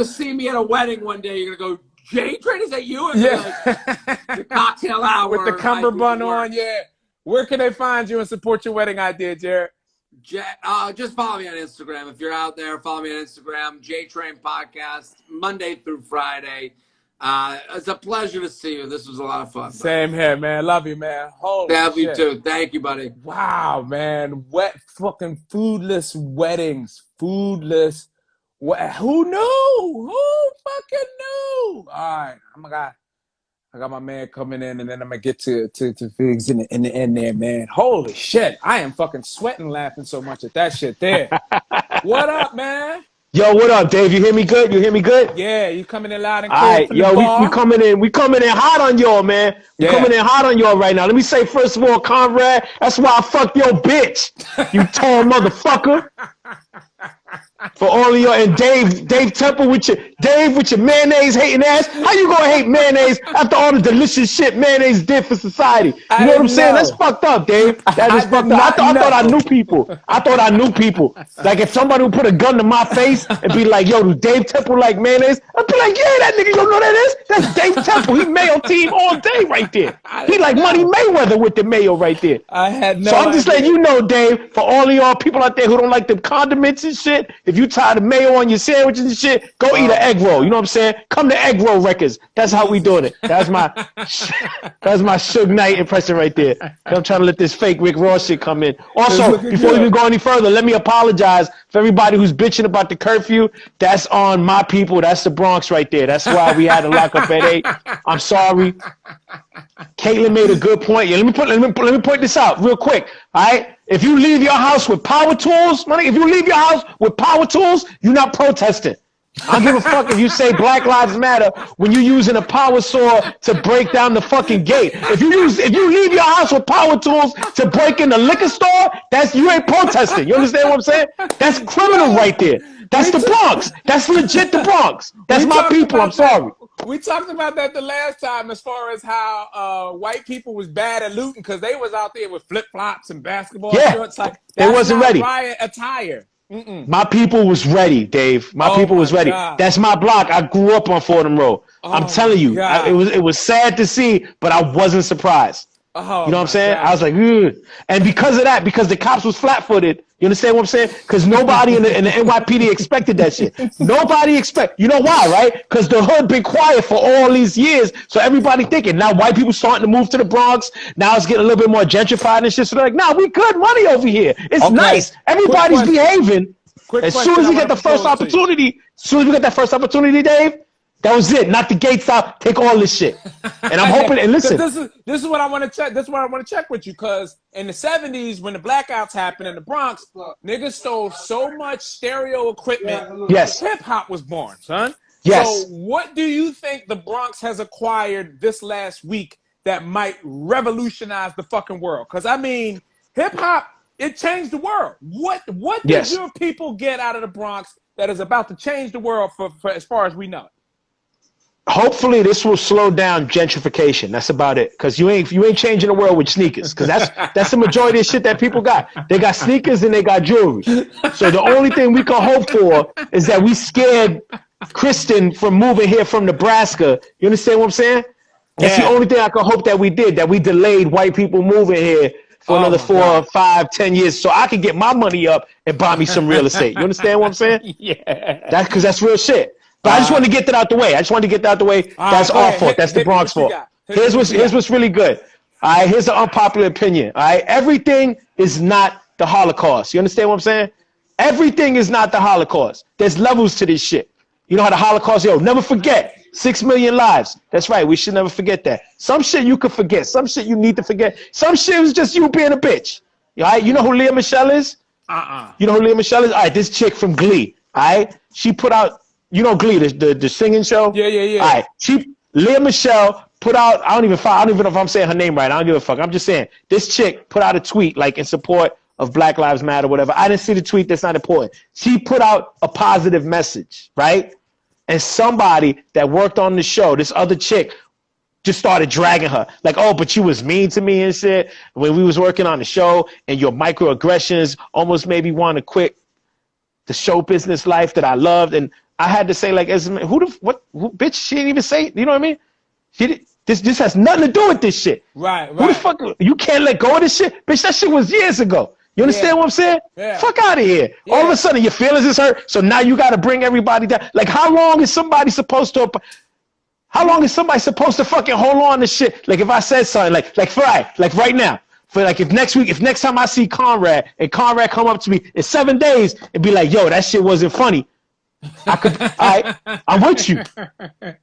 see me at a wedding one day. You're going to go, J-Train, is that you? And like, the cocktail hour. With the cummerbund on, yeah. Where can they find you and support your wedding idea, Jared? Just follow me on Instagram. If you're out there, follow me on Instagram, J-Train Podcast, Monday through Friday. It's a pleasure to see you. This was a lot of fun. Same here, man. Love you, man. Holy shit. Love you too. Thank you, buddy. Wow, man. Fucking foodless weddings. Foodless. Who knew? Who fucking knew? All right. I got my man coming in, and then I'm gonna get to Figs in the end there, man. Holy shit. I am fucking sweating laughing so much at that shit there. What up, man? Yo, what up, Dave? You hear me good? Yeah, you coming in loud and clear. All right, yo, we coming in hot on y'all, man. We coming in hot on y'all right now. Let me say, first of all, Conrad, that's why I fucked your bitch, you tall motherfucker. For all of y'all, and Dave Temple with your mayonnaise hating ass. How you gonna hate mayonnaise after all the delicious shit mayonnaise did for society? You know what I'm saying? That's fucked up, Dave. That is fucked up. I thought I knew people. Like if somebody would put a gun to my face and be like, yo, do Dave Temple like mayonnaise? I'd be like, yeah, that nigga, you don't know that is? That's Dave Temple. He Mayo team all day right there. He like Money Mayweather with the Mayo right there. I had no So I'm just letting you know, Dave, for all of y'all people out there who don't like the condiments and shit, if you tired of mayo on your sandwiches and shit, go eat an egg roll. You know what I'm saying? Come to Egg Roll Records. That's how we doing it. That's my Suge Knight impression right there. I'm trying to let this fake Rick Ross shit come in. Also, before we even go any further, let me apologize for everybody who's bitching about the curfew. That's on my people. That's the Bronx right there. That's why we had to lock up at 8. I'm sorry. Caitlin made a good point. Yeah, let me point this out real quick. All right. If you leave your house with power tools, money, if you leave your house with power tools, you're not protesting. I don't give a fuck if you say Black Lives Matter when you're using a power saw to break down the fucking gate. If you leave your house with power tools to break in the liquor store, you ain't protesting. You understand what I'm saying? That's criminal right there. That's the Bronx. That's legit the Bronx. That's my people. I'm sorry. We talked about that the last time as far as how white people was bad at looting because they was out there with flip-flops and basketball shorts. Like, they wasn't ready. Riot attire. Mm-mm. My people was ready, Dave. My people was ready. God. That's my block. I grew up on Fordham Road. I'm telling you, it was sad to see, but I wasn't surprised. You know what I'm saying? I was like, ugh. And because of that, because the cops was flat-footed, you understand what I'm saying? Because nobody in the NYPD expected that shit. Nobody you know why, right? Because the hood been quiet for all these years, so everybody thinking, now white people starting to move to the Bronx, now it's getting a little bit more gentrified and shit, so they're like, nah, we good money over here. It's nice. Everybody's behaving. Quick As question soon as I we get wanna the first propose to you. opportunity, Dave, that was it. Knock the gates out. Take all this shit. And I'm hoping. And listen, this is what I want to check. This is what I want to check with you, because in the '70s, when the blackouts happened in the Bronx, niggas stole so much stereo equipment. Yes. Hip hop was born, son. Yes. So, what do you think the Bronx has acquired this last week that might revolutionize the fucking world? Because I mean, hip hop, it changed the world. What did Yes. your people get out of the Bronx that is about to change the world for as far as we know it? Hopefully this will slow down gentrification. That's about it. Cause you ain't changing the world with sneakers. Cause that's the majority of shit that people got. They got sneakers and they got jewelry. So the only thing we can hope for is that we scared Kristen from moving here from Nebraska. You understand what I'm saying? That's the only thing I can hope that we did, that we delayed white people moving here for another 4, 5, 10 years so I can get my money up and buy me some real estate. You understand what I'm saying? Yeah. That's because that's real shit. But I just want to get that out the way. That's our fault. That's the Bronx fault. Here's what's really good. All right, here's an unpopular opinion. All right, everything is not the Holocaust. You understand what I'm saying? Everything is not the Holocaust. There's levels to this shit. You know how the Holocaust, never forget. 6 million lives. That's right. We should never forget that. Some shit you could forget. Some shit you need to forget. Some shit was just you being a bitch. All right, you know who Leah Michelle is? You know who Leah Michelle is? All right, this chick from Glee. All right, she put out, you know Glee, the singing show? Yeah. All right, Leah Michelle put out, I don't even know if I'm saying her name right. I don't give a fuck. I'm just saying, this chick put out a tweet like in support of Black Lives Matter, whatever. I didn't see the tweet. That's not important. She put out a positive message, right? And somebody that worked on the show, this other chick, just started dragging her. Like, oh, but you was mean to me and shit when we was working on the show, and your microaggressions almost made me want to quit the show business life that I loved. And I had to say, like, bitch, she didn't even say it. You know what I mean? This has nothing to do with this shit. Right. Who the fuck, you can't let go of this shit? Bitch, that shit was years ago. You understand what I'm saying? Yeah. Fuck out of here. Yeah. All of a sudden, your feelings is hurt, so now you got to bring everybody down. Like, how long is somebody supposed to fucking hold on to shit? Like, if I said something, like right now, if next time I see Conrad, and Conrad come up to me in 7 days and be like, yo, that shit wasn't funny, I'm with you.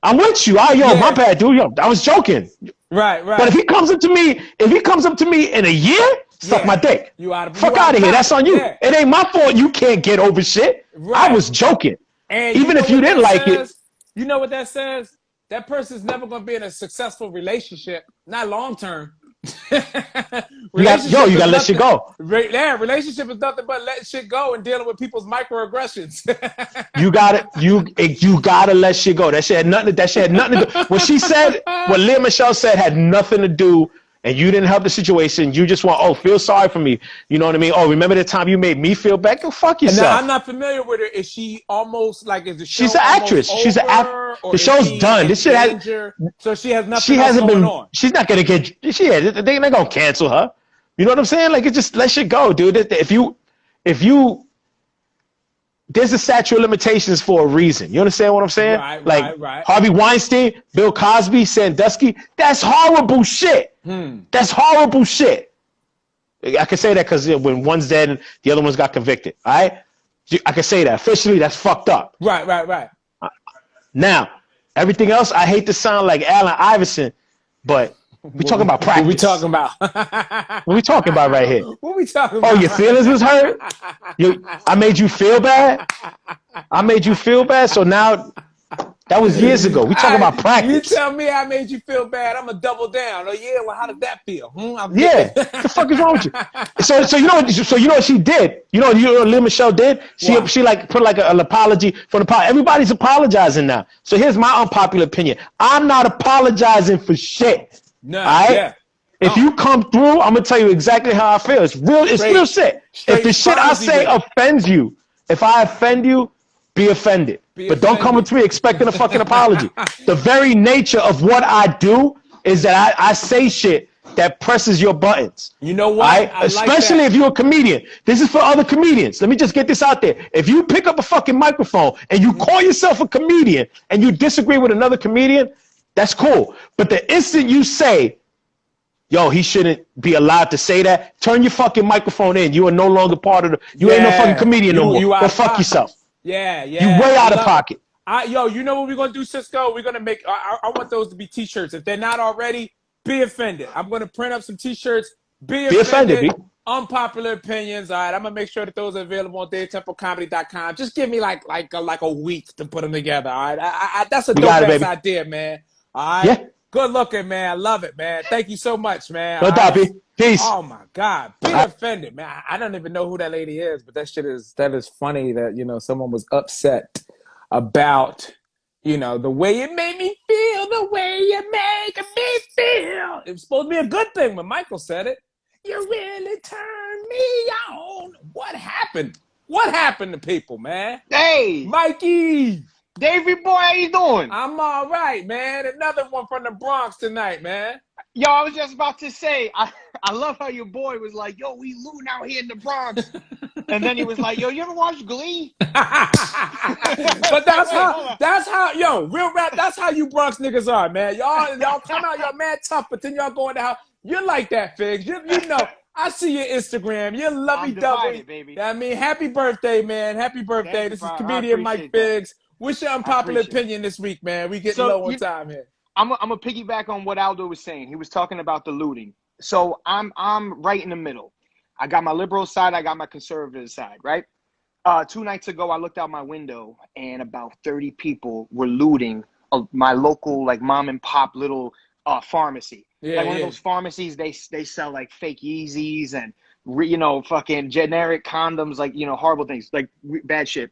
My bad, dude. Yo, I was joking. Right. But if he comes up to me in a year, suck my dick. Fuck out of here. That's on you. Yeah. It ain't my fault you can't get over shit. Right. I was joking. And even if you didn't like it. You know what that says? That person's never going to be in a successful relationship, not long term. You gotta let shit go. Yeah, relationship is nothing but letting shit go and dealing with people's microaggressions. you gotta let shit go. That shit had nothing to do. What Leah Michelle said had nothing to do, and you didn't help the situation. You just want, feel sorry for me. You know what I mean? Oh, remember the time you made me feel bad? Go fuck yourself. Now, I'm not familiar with her. Is she almost like, is the show She's an actress. She's an actress. The show's done. This shit so she has nothing else going on. She's not gonna get. They're gonna cancel her. You know what I'm saying? Like, it just let shit go, dude. If you, there's a statute of limitations for a reason. You understand what I'm saying? Right. Harvey Weinstein, Bill Cosby, Sandusky. That's horrible shit. That's horrible shit. I can say that because when one's dead and the other one's got convicted. All right, I can say that officially. That's fucked up. Right. Now, everything else, I hate to sound like Allen Iverson, but we talking about practice. What we talking about? What we talking about right here? What we talking about? Oh, your feelings was hurt? I made you feel bad? So now, that was years ago. We talking about practice. You tell me I made you feel bad, I'm going to double down. Oh, yeah, well, how did that feel? What the fuck is wrong with you? So you know what she did? You know what Leah Michelle did? She like put like an apology for the apology. Everybody's apologizing now. So here's my unpopular opinion. I'm not apologizing for shit. No, all right? yeah. If you come through, I'm gonna tell you exactly how I feel. It's real shit. If the shit I say offends you, if I offend you, be offended. But don't come to me expecting a fucking apology. The very nature of what I do is that I say shit that presses your buttons. You know what? Right? Especially if you're a comedian. This is for other comedians. Let me just get this out there. If you pick up a fucking microphone and you call yourself a comedian and you disagree with another comedian, that's cool. But the instant you say, yo, he shouldn't be allowed to say that. Turn your fucking microphone in. You are no longer part of the. You ain't no fucking comedian no more. You out Go of fuck pocket. yourself. Yeah, You way out of pocket. Yo, you know what we're gonna do, Cisco? We're gonna make. I want those to be T-shirts. If they're not already, be offended. I'm gonna print up some T-shirts. Be offended. Unpopular opinions. All right, I'm gonna make sure that those are available on DaveTempleComedy.com. Just give me like a week to put them together. All right, that's a dope ass idea, man. All right. Yeah. Good looking, man. I love it, man. Thank you so much, man. No doubt, peace. Oh my God, be offended, man. I don't even know who that lady is, but that is funny that someone was upset about the way it made me feel, the way you make me feel. It was supposed to be a good thing, but Michael said it. You really turned me on. What happened? What happened to people, man? Hey, Mikey. Davey boy, how you doing? I'm all right, man. Another one from the Bronx tonight, man. Yo, I was just about to say, I love how your boy was like, yo, we looting out here in the Bronx. And then he was like, yo, you ever watch Glee? But that's how, real rap, that's how you Bronx niggas are, man. Y'all come out, y'all mad tough, but then y'all go in the house. You're like that, Figs. You know, I see your Instagram. You're lovey-dovey. Baby. I mean, happy birthday, man. Happy birthday. This is comedian Mike Figs. What's your unpopular opinion this week, man? We getting low on time here. I'm gonna piggyback on what Aldo was saying. He was talking about the looting. So I'm right in the middle. I got my liberal side. I got my conservative side. Right. 2 nights ago, I looked out my window and about 30 people were looting my local like mom and pop little pharmacy. Yeah, like one of those pharmacies. They sell like fake Yeezys and fucking generic condoms, like horrible things, like bad shit.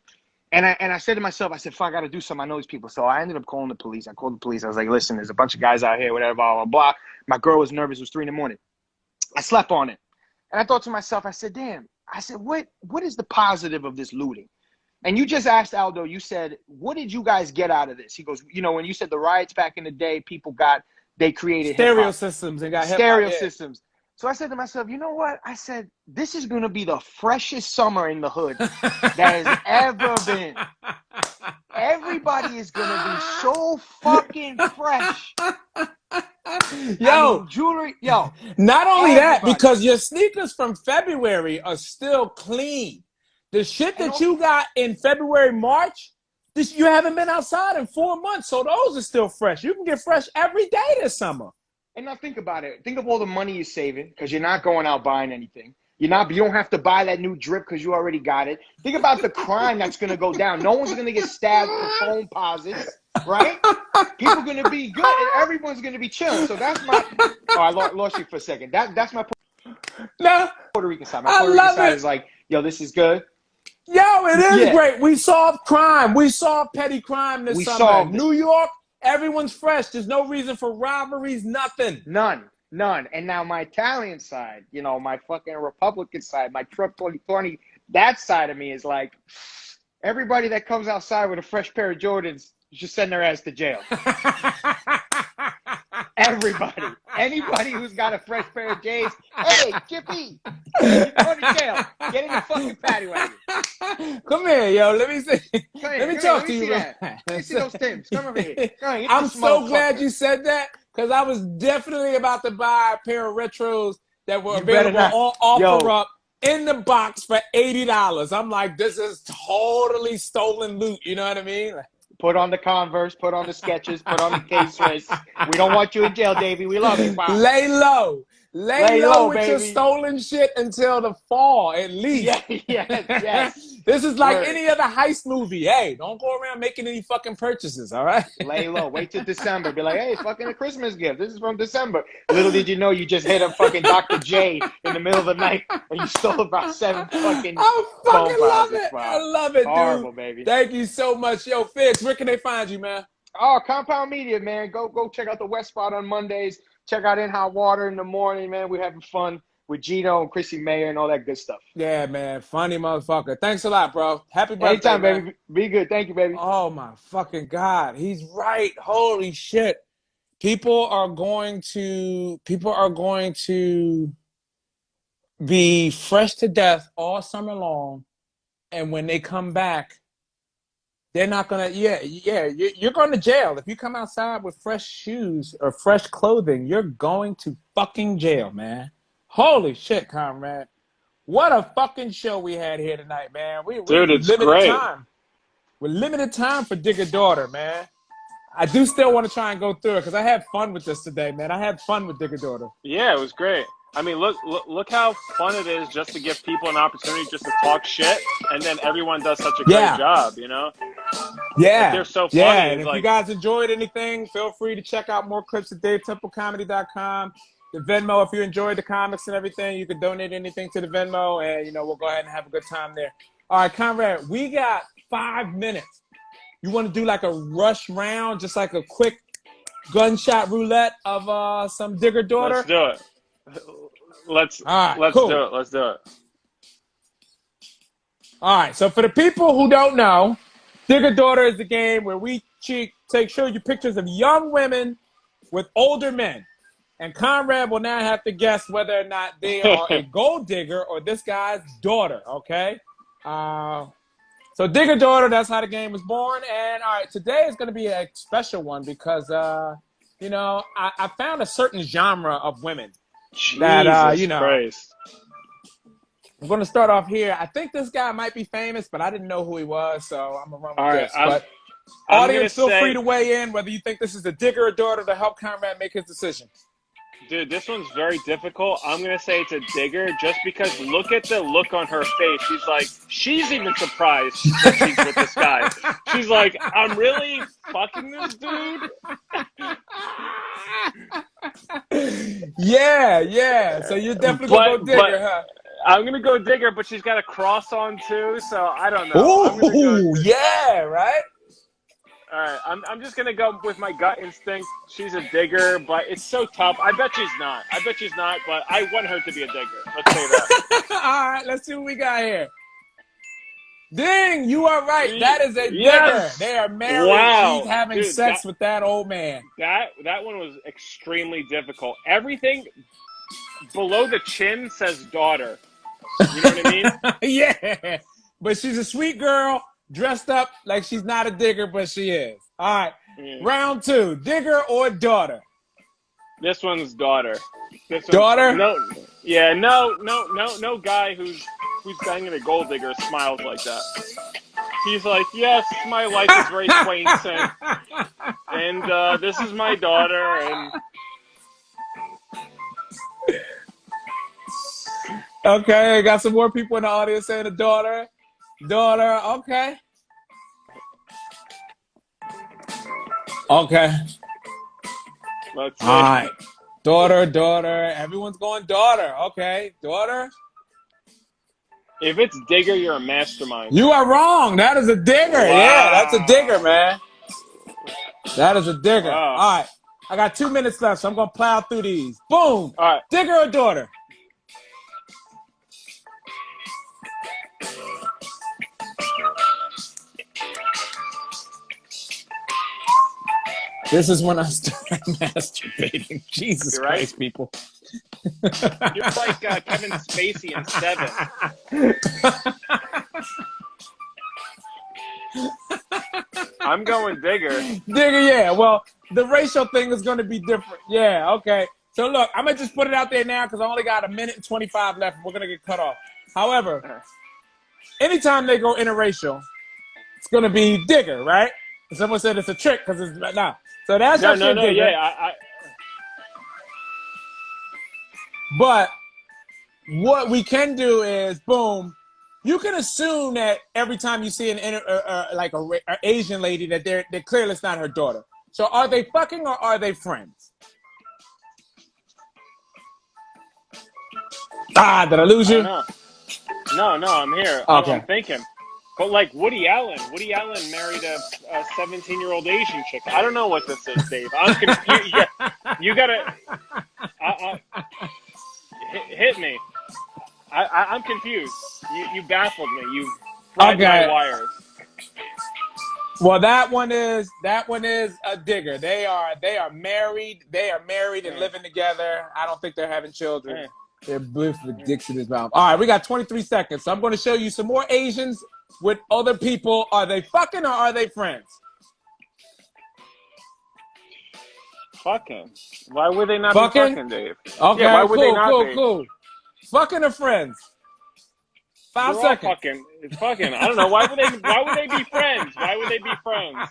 And I said to myself, I said, fuck, I got to do something. I know these people. So I ended up calling the police. I called the police. I was like, listen, there's a bunch of guys out here, whatever, blah, blah, blah. My girl was nervous. It was 3 a.m. I slept on it. And I thought to myself, I said, damn. I said, what is the positive of this looting? And you just asked Aldo, you said, what did you guys get out of this? He goes, when you said the riots back in the day, they created stereo systems and got stereo systems. So I said to myself, you know what? I said, this is going to be the freshest summer in the hood that has ever been. Everybody is going to be so fucking fresh. Yo, I mean, jewelry, yo. Not only that, because your sneakers from February are still clean. The shit that you got in February, March, you haven't been outside in 4 months, so those are still fresh. You can get fresh every day this summer. And now think about it. Think of all the money you're saving because you're not going out buying anything. You don't have to buy that new drip because you already got it. Think about the crime that's going to go down. No one's going to get stabbed for phone posits, right? People are going to be good and everyone's going to be chilling. So that's my – oh, I lost you for a second. That's my Puerto Rican side. My Puerto Rican side is like, yo, this is good. Yo, it is great. We solved crime. We solved petty crime this summer. New York. Everyone's fresh. There's no reason for robberies, nothing. None. And now my Italian side, my fucking Republican side, my Trump 2020, that side of me is like, everybody that comes outside with a fresh pair of Jordans, you should send their ass to jail. Everybody. Anybody who's got a fresh pair of J's, hey, Chippy, go to jail. Get in the fucking paddy wagon. Come here, yo. Let me see. Let me talk to you. Let me see those Timbs. Come over here. I'm so glad you said that because I was definitely about to buy a pair of retros that were available on OfferUp in the box for $80. I'm like, this is totally stolen loot. You know what I mean? Put on the Converse, put on the Skechers, put on the K-Swiss. We don't want you in jail, Davey. We love you, pal. Lay low. Lay low with your stolen shit until the fall, at least. Yes. This is like any other heist movie. Hey, don't go around making any fucking purchases, all right? Lay low. Wait till December. Be like, hey, fucking a Christmas gift. This is from December. Little did you know you just hit a fucking Dr. J in the middle of the night and you stole about 7 fucking I fucking love it. Wow. I love it, horrible, dude. Baby. Thank you so much. Yo, Fitz, where can they find you, man? Oh, Compound Media, man. Go check out the West Spot on Mondays. Check out In Hot Water in the morning, man. We're having fun with Gino and Chrissy Mayer and all that good stuff. Yeah, man. Funny motherfucker. Thanks a lot, bro. Happy birthday, anytime, man. baby. Be good. Thank you, baby. Oh, my fucking God. He's right. Holy shit. People are going to be fresh to death all summer long. And when they come back, They're not gonna. Yeah, yeah. You're going to jail if you come outside with fresh shoes or fresh clothing. You're going to fucking jail, man. Holy shit, comrade! What a fucking show we had here tonight, man. We Dude, it's limited great. time. We're limited time for Digger Daughter, man. I do still want to try and go through it because I had fun with this today, man. I had fun with Digger Daughter. Yeah, it was great. I mean, look how fun it is just to give people an opportunity just to talk shit, and then everyone does such a great job, you know? Yeah. Like, they're so funny. Yeah, and if like, you guys enjoyed anything, feel free to check out more clips at DaveTempleComedy.com. The Venmo, if you enjoyed the comics and everything, you can donate anything to the Venmo, and, you know, we'll go ahead and have a good time there. All right, Conrad, we got 5 minutes. You want to do like a rush round, just like a quick gunshot roulette of some Digger Daughter? let's do it. Let's do it. Let's do it. All right. So for the people who don't know, Digger Daughter is the game where we show you pictures of young women with older men, and Conrad will now have to guess whether or not they are a gold digger or this guy's daughter. Okay. So Digger Daughter, that's how the game was born. And all right, today is going to be a special one because you know, I found a certain genre of women. Jesus you know, Christ. I'm going to start off here. I think this guy might be famous, but I didn't know who he was, so I'm going to run with All right, this. But audience, feel free to weigh in whether you think this is a digger or daughter to help Conrad make his decision. Dude, this one's very difficult. I'm going to say it's a digger just because look at the look on her face. She's like, she's even surprised that she's with this guy. She's like, I'm really fucking this dude? Yeah. So you're definitely going to go digger, huh? I'm going to go digger, but she's got a cross on too, so I don't know. Ooh, yeah, right? All right, I'm just going to go with my gut instinct. She's a digger, but it's so tough. I bet she's not, but I want her to be a digger. Let's say that. All right, let's see what we got here. Ding, you are right. That is a digger. They are married. Wow. She's having sex with that old man. That one was extremely difficult. Everything below the chin says daughter. You know what I mean? Yeah, but she's a sweet girl. Dressed up like she's not a digger, but she is. All right, Round 2, digger or daughter? This one's daughter. Daughter? No guy who's banging a gold digger smiles like that. He's like, yes, my life is very quaint, and this is my daughter, and... Okay, got some more people in the audience saying a daughter. Daughter, okay. Okay. Let's see. All right. Daughter. Everyone's going daughter. Okay. Daughter. If it's digger, you're a mastermind. You are wrong. That is a digger. Wow. Yeah, that's a digger, man. That is a digger. Wow. All right. I got 2 minutes left, so I'm going to plow through these. Boom. All right. Digger or daughter? This is when I started masturbating. Jesus Christ, people. You're like Kevin Spacey in Seven. I'm going digger. Digger, yeah. Well, the racial thing is going to be different. Yeah, okay. So, look, I'm going to just put it out there now because I only got 1:25 left and we're going to get cut off. However, anytime they go interracial, it's going to be digger, right? And someone said it's a trick because it's not. So that's no, digger. yeah. But what we can do is, boom, you can assume that every time you see an Asian lady that they're clearly it's not her daughter. So are they fucking or are they friends? Did I lose you? No, I'm here. Okay. I'm thinking. But like Woody Allen married a 17-year-old Asian chick. I don't know what this is, Dave. I'm confused. You gotta hit me. I'm confused. You baffled me. You fried my wires. Well, that one is a digger. They are married. They are married and living together. I don't think they're having children. They're both with dicks in his mouth. All right, we got 23 seconds. So I'm going to show you some more Asians with other people, are they fucking or are they friends? Fucking. Why would they not Fucking? be fucking, Dave? Okay, Yeah, why would they cool, not cool, be? cool. Fucking or friends? 5 They're all seconds. fucking. It's fucking. I don't know. Why would they? Why would they be friends? Why would they be friends?